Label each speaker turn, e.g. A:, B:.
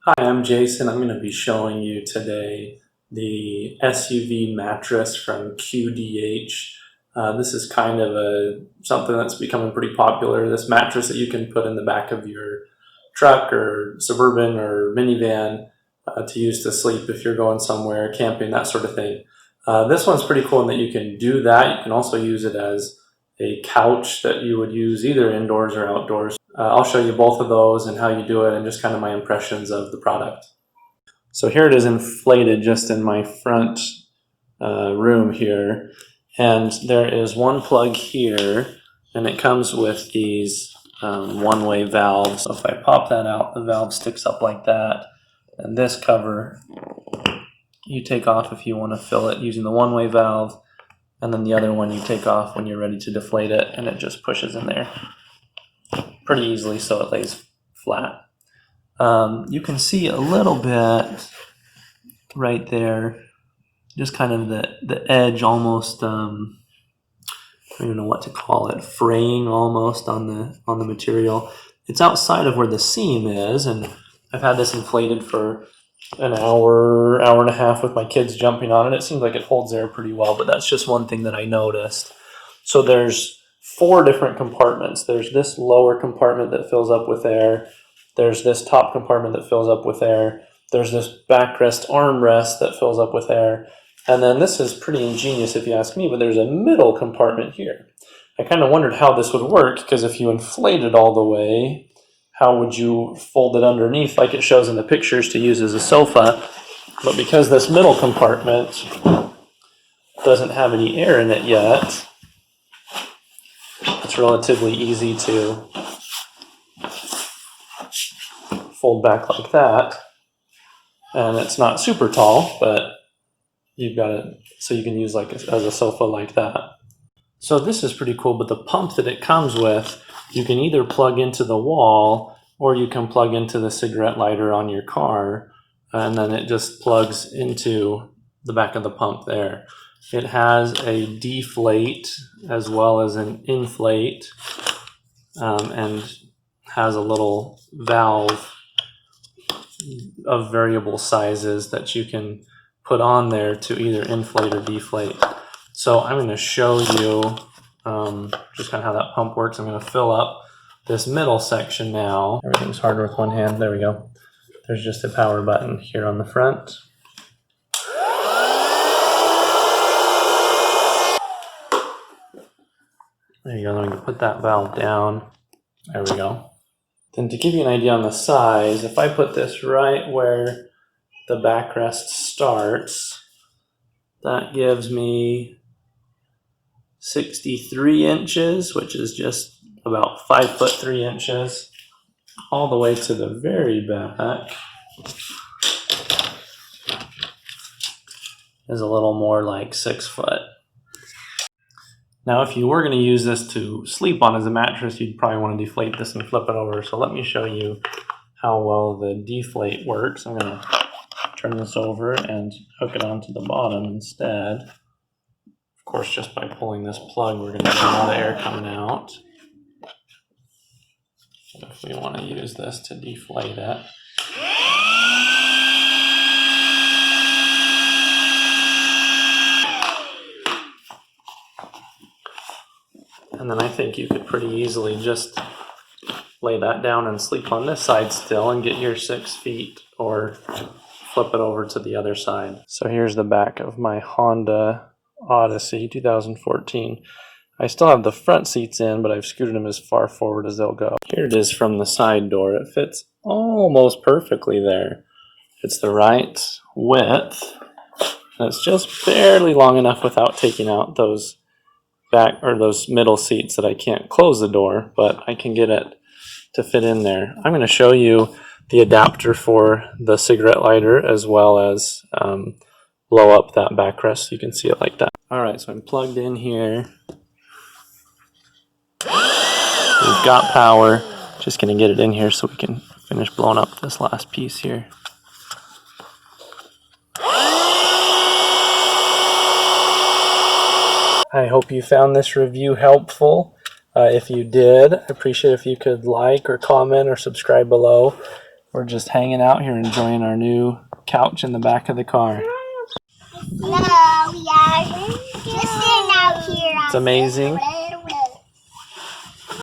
A: Hi, I'm Jason. I'm going to be showing you today the SUV mattress from QDH. This is kind of something that's becoming pretty popular. This mattress that you can put in the back of your truck or Suburban or minivan to use to sleep if you're going somewhere, camping, that sort of thing. This one's pretty cool in that you can do that. You can also use it as a couch that you would use either indoors or outdoors. I'll show you both of those and how you do it and just kind of my impressions of the product. So here it is inflated just in my front room here, and there is one plug here, and it comes with these one-way valves. So if I pop that out, the valve sticks up like that, and this cover you take off if you want to fill it using the one-way valve, and then the other one you take off when you're ready to deflate it, and it just pushes in there pretty easily so it lays flat. You can see a little bit right there, just kind of the edge almost, I don't even know what to call it, fraying almost on the material. It's outside of where the seam is, and I've had this inflated for an hour and a half with my kids jumping on it. It seems like it holds air pretty well, but that's just one thing that I noticed. So there's 4 different compartments. There's this lower compartment that fills up with air. There's this top compartment that fills up with air. There's this backrest armrest that fills up with air. And then this is pretty ingenious if you ask me, but there's a middle compartment here. I kind of wondered how this would work, because if you inflate it all the way, how would you fold it underneath like it shows in the pictures to use as a sofa? But because this middle compartment doesn't have any air in it yet, it's relatively easy to fold back like that. And it's not super tall, but you've got it so you can use as a sofa like that. So this is pretty cool, but the pump that it comes with, you can either plug into the wall or you can plug into the cigarette lighter on your car, and then it just plugs into the back of the pump there. It has a deflate as well as an inflate, and has a little valve of variable sizes that you can put on there to either inflate or deflate. So I'm going to show you just kind of how that pump works. I'm going to fill up this middle section now. Everything's harder with one hand. There we go. There's just a power button here on the front. There you go. Then we can put that valve down. There we go. Then to give you an idea on the size, if I put this right where the backrest starts, that gives me 63 inches, which is just about 5 foot 3 inches, all the way to the very back is a little more like 6 foot. Now, if you were going to use this to sleep on as a mattress, you'd probably want to deflate this and flip it over. So let me show you how well the deflate works. I'm going to turn this over and hook it onto the bottom instead. Of course, just by pulling this plug, we're going to get a lot of air coming out. But if we want to use this to deflate it, and then I think you could pretty easily just lay that down and sleep on this side still and get your 6 feet, or flip it over to the other side. So here's the back of my Honda Odyssey 2014. I still have the front seats in, but I've scooted them as far forward as they'll go. Here it is from the side door. It fits almost perfectly there. It's the right width, and it's just barely long enough without taking out those back or those middle seats that I can't close the door, but I can get it to fit in there. I'm going to show you the adapter for the cigarette lighter as well as blow up that backrest so you can see it like that. Alright, so I'm plugged in here. We've got power. Just going to get it in here so we can finish blowing up this last piece here. I hope you found this review helpful. If you did, I appreciate if you could like or comment or subscribe below. We're just hanging out here enjoying our new couch in the back of the car.
B: Hello, we are just sitting out here.
A: It's amazing.